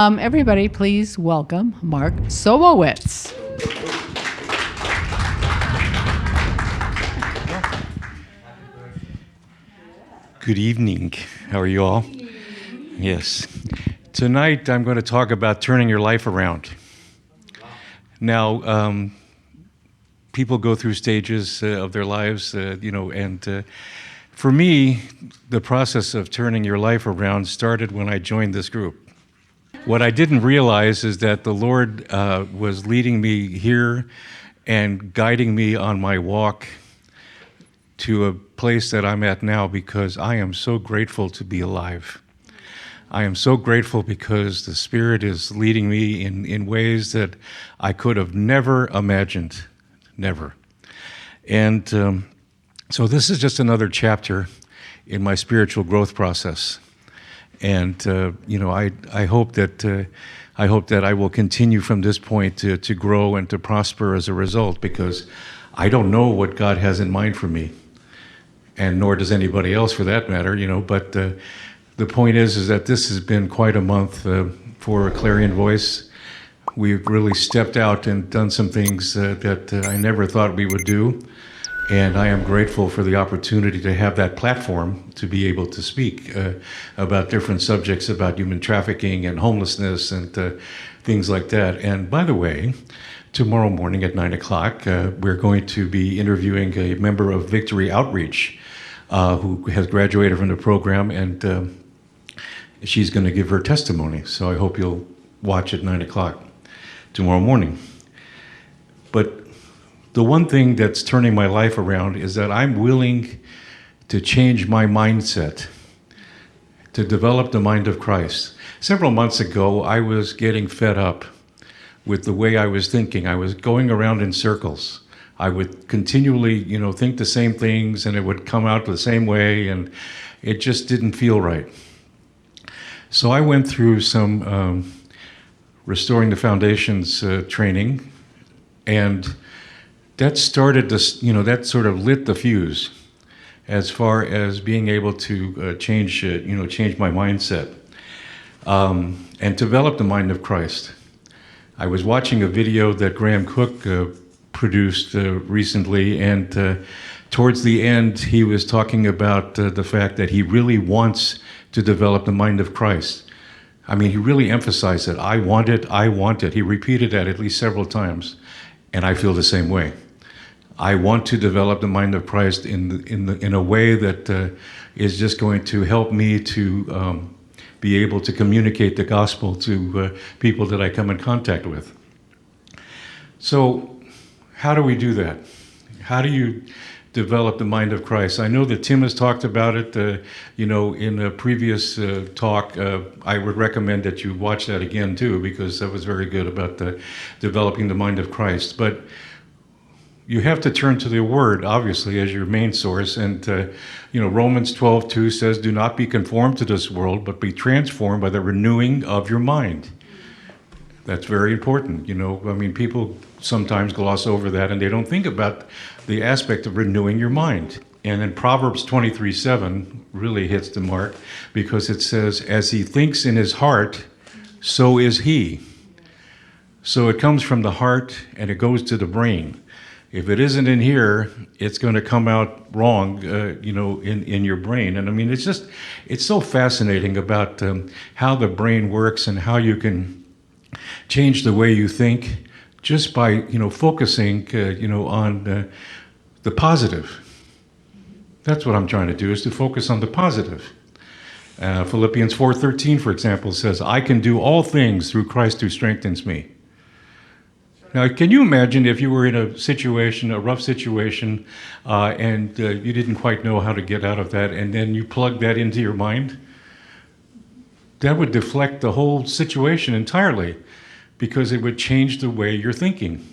Everybody, please welcome Mark Sobowitz. Good evening. How are you all? Yes. Tonight I'm going to talk about turning your life around. Now, people go through stages of their lives, and for me, the process of turning your life around started when I joined this group. What I didn't realize is that the Lord was leading me here and guiding me on my walk to a place that I'm at now, because I am so grateful to be alive. I am so grateful because the Spirit is leading me in ways that I could have never imagined, never. And so this is just another chapter in my spiritual growth process. And I hope that I will continue from this point to grow and to prosper as a result, because I don't know what God has in mind for me, and nor does anybody else for that matter. But the point is that this has been quite a month for Clarion Voice. We've really stepped out and done some things that I never thought we would do. And I am grateful for the opportunity to have that platform to be able to speak about different subjects, about human trafficking and homelessness and things like that. And by the way, tomorrow morning at 9 o'clock, we're going to be interviewing a member of Victory Outreach who has graduated from the program, and she's going to give her testimony. So I hope you'll watch at 9 o'clock tomorrow morning. But the one thing that's turning my life around is that I'm willing to change my mindset, to develop the mind of Christ. Several months ago, I was getting fed up with the way I was thinking. I was going around in circles. I would continually, think the same things, and it would come out the same way, and it just didn't feel right. So I went through some Restoring the Foundations training, and that started this, that sort of lit the fuse as far as being able to change my mindset and develop the mind of Christ. I was watching a video that Graham Cook produced recently, and towards the end, he was talking about the fact that he really wants to develop the mind of Christ. I mean, he really emphasized it. I want it, I want it. He repeated that at least several times, and I feel the same way. I want to develop the mind of Christ in a way that is just going to help me to be able to communicate the gospel to people that I come in contact with. So how do we do that? How do you develop the mind of Christ? I know that Tim has talked about it, in a previous talk. I would recommend that you watch that again too, because that was very good about developing the mind of Christ. But you have to turn to the Word, obviously, as your main source. And, Romans 12:2 says, "Do not be conformed to this world, but be transformed by the renewing of your mind." That's very important. People sometimes gloss over that, and they don't think about the aspect of renewing your mind. And then Proverbs 23:7 really hits the mark, because it says, "As he thinks in his heart, so is he." So it comes from the heart and it goes to the brain. If it isn't in here, it's going to come out wrong, in your brain. And it's so fascinating about how the brain works and how you can change the way you think just by, focusing, on the positive. That's what I'm trying to do, is to focus on the positive. Philippians 4:13, for example, says, "I can do all things through Christ who strengthens me." Now, can you imagine if you were in a rough situation, and you didn't quite know how to get out of that, and then you plug that into your mind? That would deflect the whole situation entirely, because it would change the way you're thinking.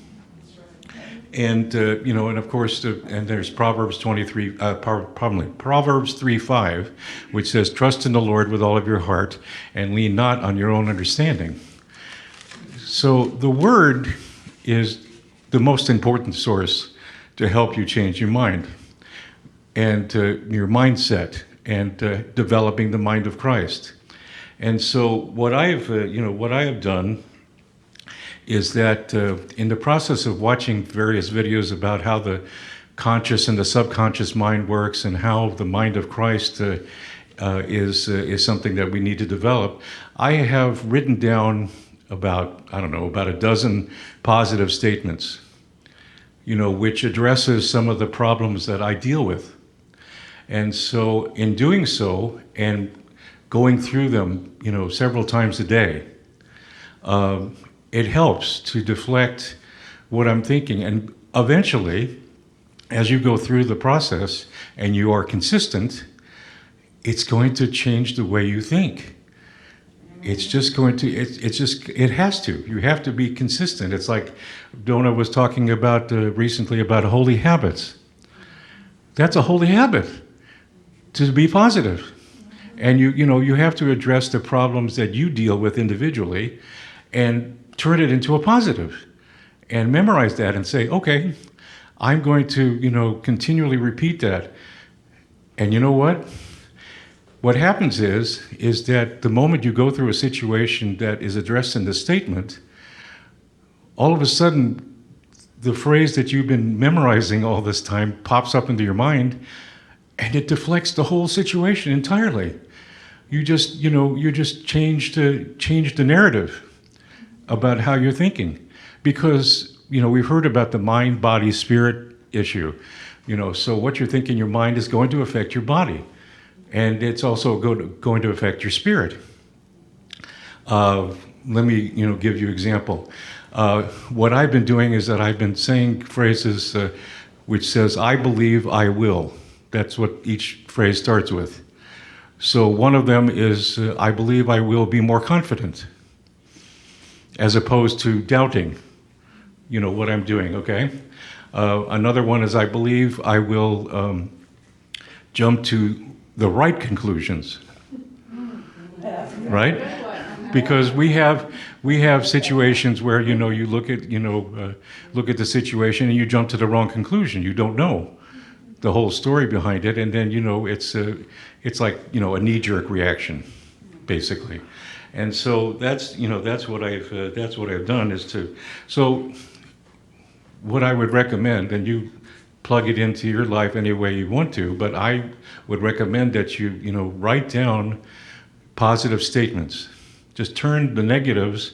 And, and of course, and there's Proverbs 3:5, which says, "Trust in the Lord with all of your heart, and lean not on your own understanding." So the Word is the most important source to help you change your mind and your mindset and developing the mind of Christ. And so what I have done is that in the process of watching various videos about how the conscious and the subconscious mind works and how the mind of Christ is something that we need to develop, I have written down about, I don't know, about a dozen positive statements, which addresses some of the problems that I deal with. And so in doing so and going through them, several times a day, it helps to deflect what I'm thinking. And eventually, as you go through the process and you are consistent, it's going to change the way you think. It's just going to, it has to. You have to be consistent. It's like Donna was talking about recently about holy habits. That's a holy habit, to be positive. And you have to address the problems that you deal with individually and turn it into a positive. And memorize that and say, okay, I'm going to, continually repeat that. And you know what? What happens is that the moment you go through a situation that is addressed in the statement, all of a sudden, the phrase that you've been memorizing all this time pops up into your mind, and it deflects the whole situation entirely. You just change the narrative about how you're thinking, because we've heard about the mind, body, spirit issue. So what you're thinking in your mind is going to affect your body. And it's also going to affect your spirit. Let me, give you an example. What I've been doing is that I've been saying phrases which says, I believe I will. That's what each phrase starts with. So one of them is, I believe I will be more confident, as opposed to doubting, what I'm doing, okay? Another one is, I believe I will jump to the right conclusions, right? Because we have situations where you look at the situation and you jump to the wrong conclusion. You don't know the whole story behind it, and then it's like a knee-jerk reaction, basically. And so that's what I've done is to. So what I would recommend, and you plug it into your life any way you want to, but I would recommend that you write down positive statements. Just turn the negatives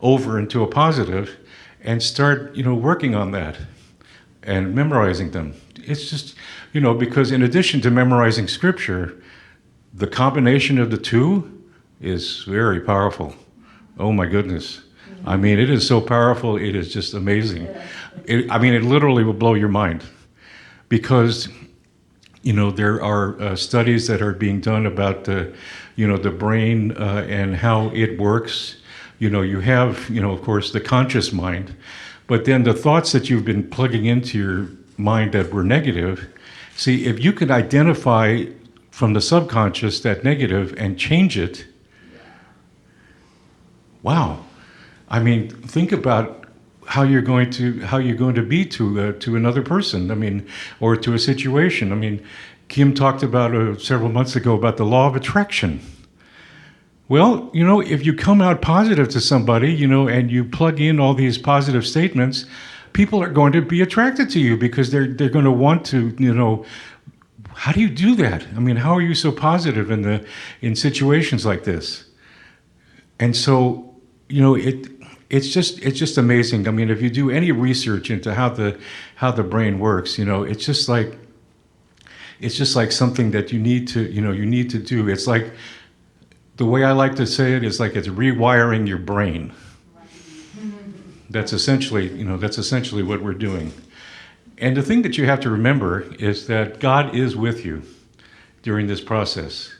over into a positive and start working on that and memorizing them. It's just because in addition to memorizing scripture, the combination of the two is very powerful. Oh my goodness. I mean, it is so powerful, it is just amazing. It literally will blow your mind. Because, there are studies that are being done about the brain and how it works. You have, of course, the conscious mind, but then the thoughts that you've been plugging into your mind that were negative, see, if you could identify from the subconscious that negative and change it, wow. I mean, think about how you're going to be to another person, or to a situation. Kim talked about several months ago about the law of attraction. Well, if you come out positive to somebody, and you plug in all these positive statements, people are going to be attracted to you because they're going to want to, how do you do that? How are you so positive in situations like this? And so, it's just amazing. If you do any research into how the brain works, it's just like something that you need to do. It's like, the way I like to say it is like it's rewiring your brain. That's essentially what we're doing. And the thing that you have to remember is that God is with you during this process.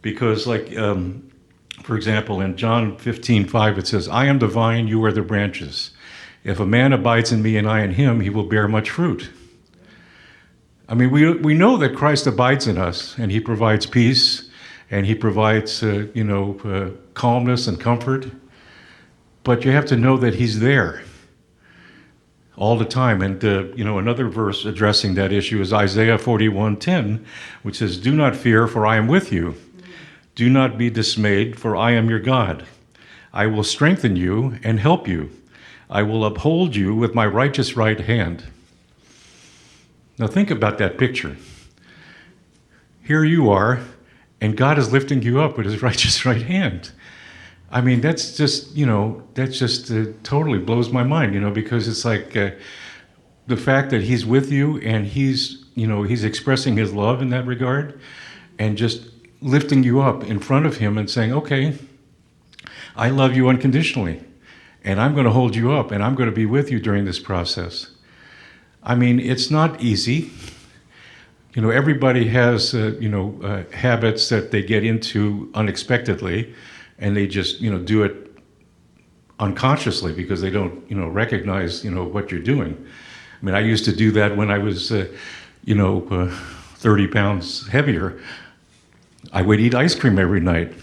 Because for example, in John 15:5, it says, I am the vine, you are the branches. If a man abides in me and I in him, he will bear much fruit. We know that Christ abides in us, and he provides peace, and he provides, calmness and comfort. But you have to know that he's there all the time. And, another verse addressing that issue is Isaiah 41:10, which says, do not fear, for I am with you. Do not be dismayed, for I am your God. I will strengthen you and help you. I will uphold you with my righteous right hand. Now think about that picture. Here you are, and God is lifting you up with his righteous right hand. I mean, that's just, totally blows my mind, because it's like the fact that he's with you and he's expressing his love in that regard and just lifting you up in front of him and saying, okay, I love you unconditionally and I'm going to hold you up and I'm going to be with you during this process. I mean, it's not easy. Everybody has, habits that they get into unexpectedly, and they just, do it unconsciously because they don't, recognize, what you're doing. I mean, I used to do that when I was, 30 pounds heavier. I would eat ice cream every night.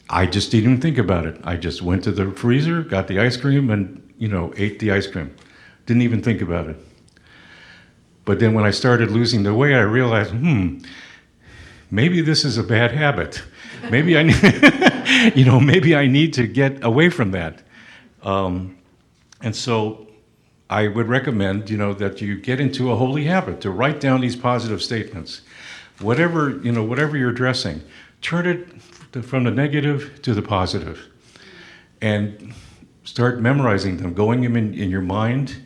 I just didn't even think about it. I just went to the freezer, got the ice cream, and, ate the ice cream. Didn't even think about it. But then when I started losing the weight, I realized, maybe this is a bad habit. Maybe I, maybe I need to get away from that. And so I would recommend, that you get into a holy habit to write down these positive statements. Whatever you're addressing, turn it from the negative to the positive, and start memorizing them, going them in your mind,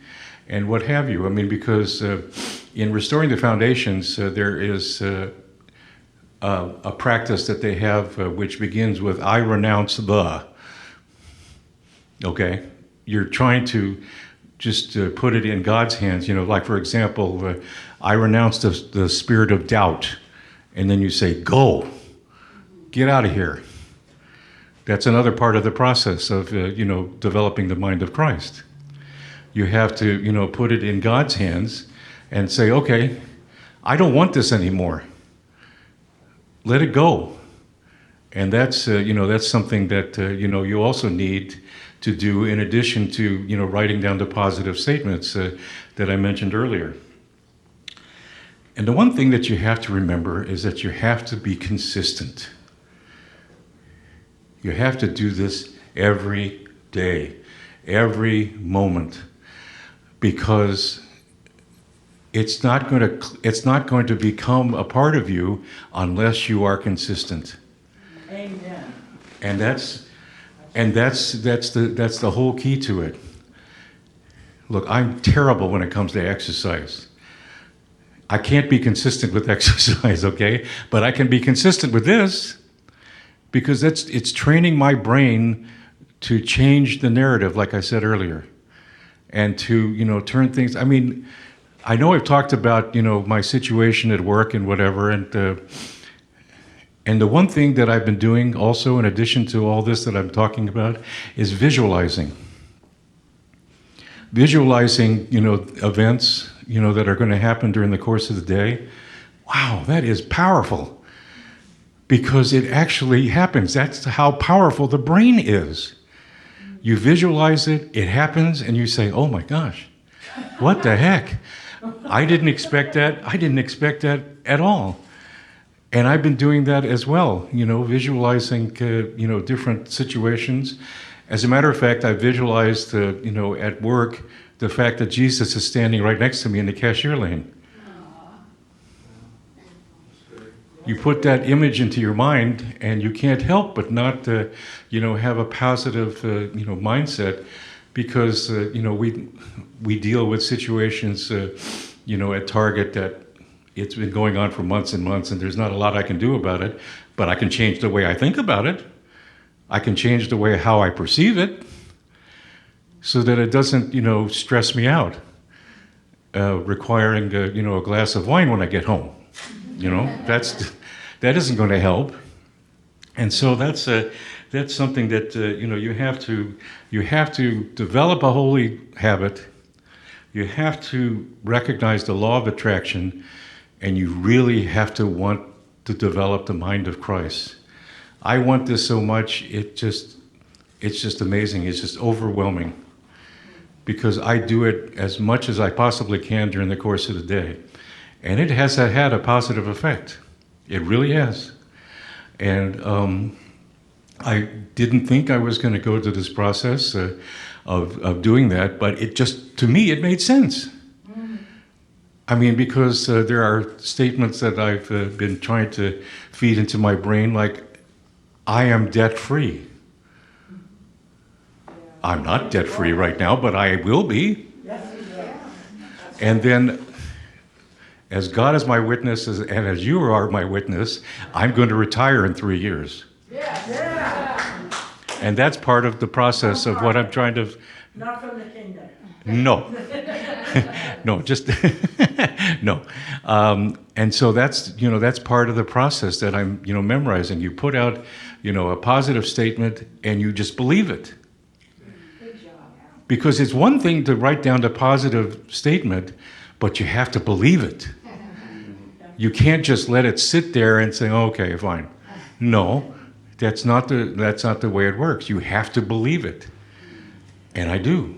and what have you. I mean, because in Restoring the Foundations, there is a practice that they have which begins with, I renounce the. Okay? You're trying to just put it in God's hands. Like, for example, I renounce the spirit of doubt. And then you say, go. Get out of here. That's another part of the process of, developing the mind of Christ. You have to, put it in God's hands and say, okay, I don't want this anymore. Let it go. And that's, that's something that, you also need to do in addition to, writing down the positive statements that I mentioned earlier. And the one thing that you have to remember is that you have to be consistent. You have to do this every day, every moment, because it's not going to become a part of you unless you are consistent. Amen. And that's the whole key to it. Look, I'm terrible when it comes to exercise. I can't be consistent with exercise, okay? But I can be consistent with this because it's training my brain to change the narrative, like I said earlier, and to, turn things. I mean, I know I've talked about, my situation at work and whatever, and the one thing that I've been doing also, in addition to all this that I'm talking about, is visualizing. Visualizing, events, that are going to happen during the course of the day. Wow, that is powerful. Because it actually happens. That's how powerful the brain is. You visualize it, it happens, and you say, oh my gosh, what the heck? I didn't expect that. I didn't expect that at all. And I've been doing that as well, visualizing, different situations. As a matter of fact, I visualized, at work, the fact that Jesus is standing right next to me in the cashier lane. You put that image into your mind, and you can't help but not, have a positive, mindset, because, we deal with situations, at Target that it's been going on for months and months, and there's not a lot I can do about it, but I can change the way I think about it. I can change the way how I perceive it so that it doesn't, stress me out, requiring, a glass of wine when I get home. That isn't going to help. And so that's something that, you have to develop a holy habit. You have to recognize the law of attraction, and you really have to want to develop the mind of Christ. I want this so much, it's just amazing. It's just overwhelming, because I do it as much as I possibly can during the course of the day. And it has had a positive effect. It really has. And I didn't think I was going to go to this process of doing that, but it just, to me, it made sense. I mean, because there are statements that I've been trying to feed into my brain, like, I am debt-free. I'm not debt-free right now, but I will be. And then, as God is my witness, and as you are my witness, I'm going to retire in 3 years. And that's part of the process of what I'm trying to... Not from the kingdom. No. No, just... No. And so that's, that's part of the process that I'm, memorizing. You put out, a positive statement and you just believe it. Because it's one thing to write down the positive statement, but you have to believe it. You can't just let it sit there and say, okay, fine. No, that's not the way it works. You have to believe it. And I do.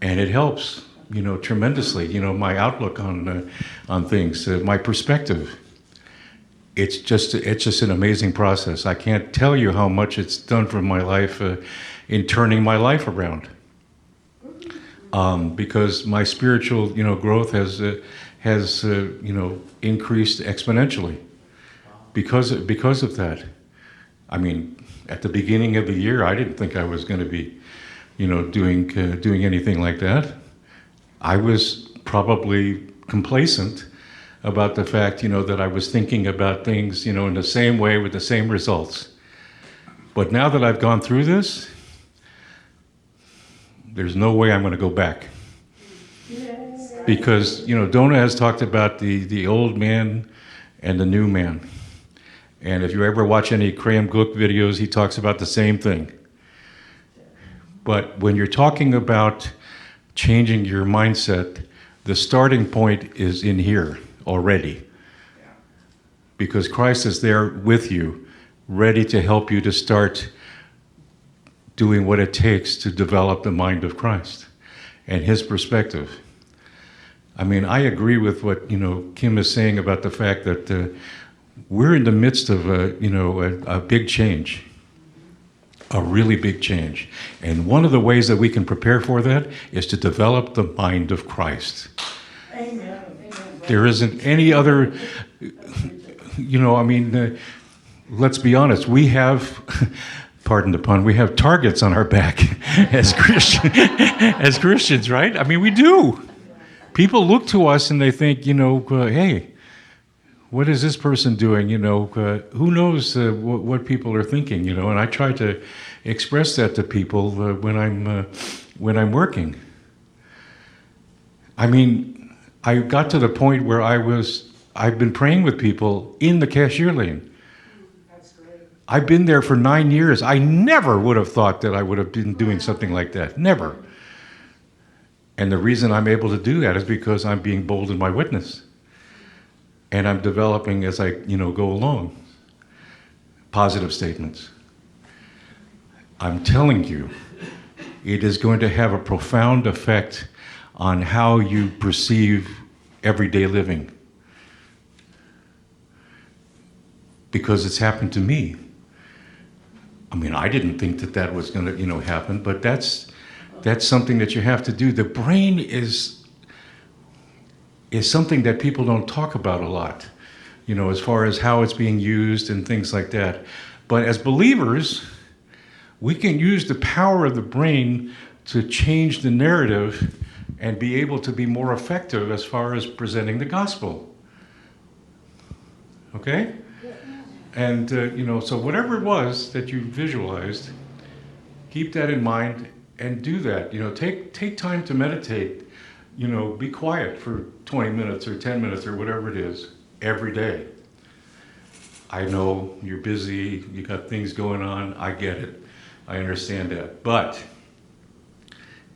And it helps, tremendously, my outlook on things, my perspective. It's just an amazing process. I can't tell you how much it's done for my life in turning my life around. Because my spiritual, growth has increased exponentially because of that. I mean, at the beginning of the year, I didn't think I was going to be, doing anything like that. I was probably complacent about the fact, that I was thinking about things, in the same way with the same results. But now that I've gone through this, there's no way I'm going to go back. Because, Donna has talked about the old man and the new man. And if you ever watch any Graham Cook videos, he talks about the same thing. But when you're talking about changing your mindset, the starting point is in here already. Because Christ is there with you, ready to help you to start doing what it takes to develop the mind of Christ and his perspective. I mean, I agree with what, Kim is saying about the fact that we're in the midst of a big change, a really big change. And one of the ways that we can prepare for that is to develop the mind of Christ. Amen. There isn't any other, let's be honest, we have, pardon the pun, we have targets on our back as Christians, right? I mean, we do. People look to us and they think, hey, what is this person doing? Who knows what people are thinking? And I try to express that to people when I'm working. I mean, I got to the point where I've been praying with people in the cashier lane. That's great. I've been there for 9 years. I never would have thought that I would have been doing something like that. Never. And the reason I'm able to do that is because I'm being bold in my witness. And I'm developing as I, go along. Positive statements. I'm telling you, it is going to have a profound effect on how you perceive everyday living. Because it's happened to me. I mean, I didn't think that was going to, happen, but that's something that you have to do. The brain is something that people don't talk about a lot, as far as how it's being used and things like that. But as believers, we can use the power of the brain to change the narrative and be able to be more effective as far as presenting the gospel. Okay? And, so whatever it was that you visualized, keep that in mind and do that. Take time to meditate. Be quiet for 20 minutes or 10 minutes or whatever it is every day. I know you're busy, you got things going on, I get it. I understand that. But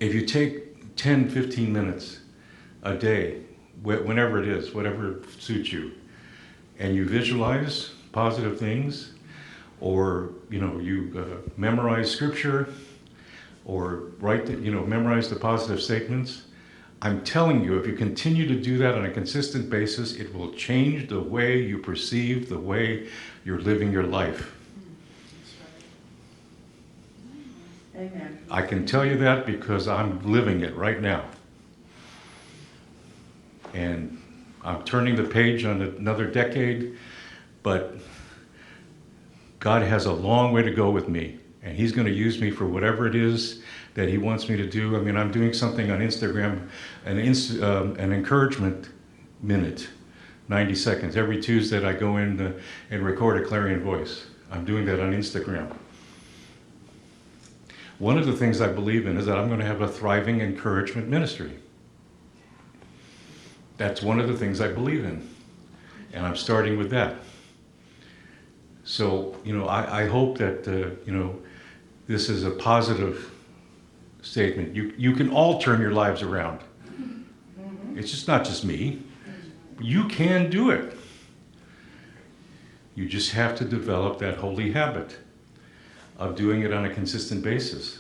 if you take 10, 15 minutes a day, whenever it is, whatever suits you, and you visualize positive things, or you memorize scripture, or memorize the positive statements, I'm telling you, if you continue to do that on a consistent basis, it will change the way you perceive, the way you're living your life. Amen. I can tell you that because I'm living it right now. And I'm turning the page on another decade, but God has a long way to go with me, and He's going to use me for whatever it is that He wants me to do. I mean, I'm doing something on Instagram, an encouragement minute, 90 seconds. Every Tuesday I go in and record a clarion voice. I'm doing that on Instagram. One of the things I believe in is that I'm going to have a thriving encouragement ministry. That's one of the things I believe in, and I'm starting with that. So, I hope that, this is a positive statement. You can all turn your lives around. It's just not just me. You can do it. You just have to develop that holy habit of doing it on a consistent basis.